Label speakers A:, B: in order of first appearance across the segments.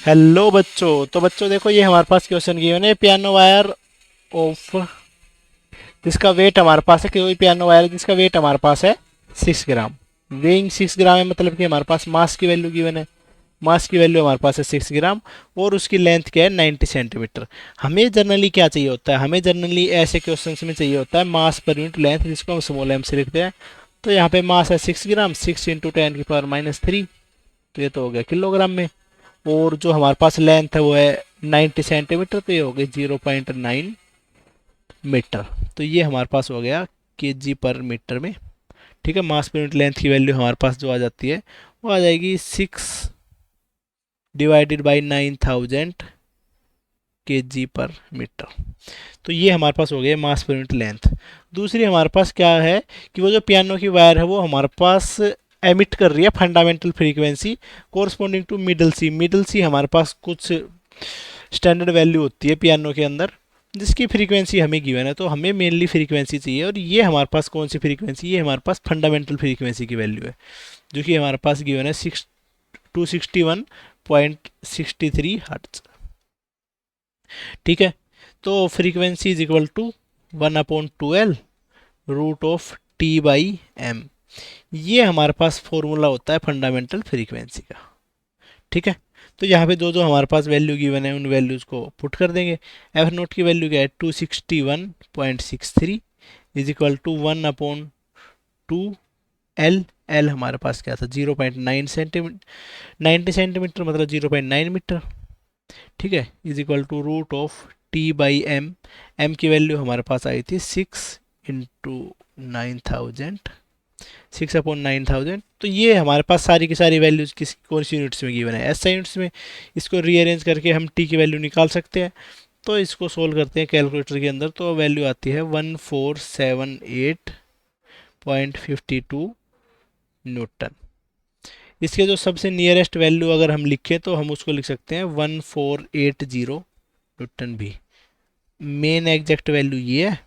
A: Hello बच्चों। तो बच्चों देखो, ये हमारे पास क्वेश्चन गिवन है, पियानो वायर ऑफ जिसका वेट हमारे पास है, कोई पियानो वायर जिसका वेट हमारे पास है 6 ग्राम। वेइंग 6 ग्राम है, मतलब कि हमारे पास मास की वैल्यू गिवन है। मास की वैल्यू हमारे पास है 6 ग्राम और उसकी लेंथ क्या है 90 सेंटीमीटर। हमें जनरली क्या चाहिए होता है, हमें जनरली ऐसे क्वेश्चन में चाहिए होता है मास पर यूनिट लेंथ, जिसको हम स्मॉल एम से लिखते हैं। तो यहाँ पे मास है 6 ग्राम, 6 × 10⁻³ तो ये तो हो गया किलोग्राम में। और जो हमारे पास लेंथ है वो है 90 सेंटीमीटर, तो ये हो गई 0.9 मीटर। तो ये हमारे पास हो गया kg/मीटर में। ठीक है, मास पर यूनिट लेंथ की वैल्यू हमारे पास जो आ जाती है वो आ जाएगी 6/9000 kg/मीटर। तो ये हमारे पास हो गया मास पर यूनिट लेंथ। दूसरी हमारे पास क्या है कि वो जो पियानो की वायर है वो हमारे पास एमिट कर रही है fundamental frequency corresponding to middle C. Middle C हमारे पास कुछ स्टैंडर्ड वैल्यू होती है पियानो के अंदर, जिसकी फ्रीक्वेंसी हमें गिवन है। तो हमें मेनली फ्रीक्वेंसी चाहिए, और ये हमारे पास कौन सी फ्रीक्वेंसी, ये हमारे पास फंडामेंटल फ्रीक्वेंसी की वैल्यू है, जो कि हमारे पास गिवन है 261.63 हर्ट्ज। ठीक है, तो frequency is equal to 1/12 √T/m। ये हमारे पास फॉर्मूला होता है फंडामेंटल फ्रीक्वेंसी का। ठीक है, तो यहाँ पे जो जो हमारे पास वैल्यू गिवन है उन वैल्यूज़ को पुट कर देंगे। एफ नोट की वैल्यू क्या है 261.63 is equal to 1/2 l. L हमारे पास क्या था 0.9 सेंटीमीटर, 90 सेंटीमीटर मतलब 0.9 मीटर। ठीक है, is equal to √T/m। M की वैल्यू हमारे पास आई थी 6 × 9000, 6/9000। तो ये हमारे पास सारी की सारी वैल्यूज किस कौन सी यूनिट्स में गिवन है, एसआई यूनिट्स में। इसको रीअरेंज करके हम टी की वैल्यू निकाल सकते हैं। तो इसको सोल्व करते हैं कैलकुलेटर के अंदर, तो वैल्यू आती है 1478.52 न्यूटन। इसके जो सबसे नियरेस्ट वैल्यू अगर हम लिखें तो हम उसको लिख सकते हैं 1480 न्यूटन भी। मेन एग्जैक्ट वैल्यू ये है,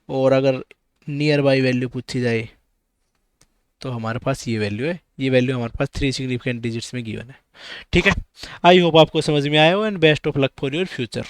A: और अगर नियर बाई वैल्यू पूछी जाए तो हमारे पास ये वैल्यू है। ये वैल्यू हमारे पास 3 सिग्निफिकेंट डिजिट्स में गिवन है। ठीक है, आई होप आपको समझ में आया हो, and best of luck for your future.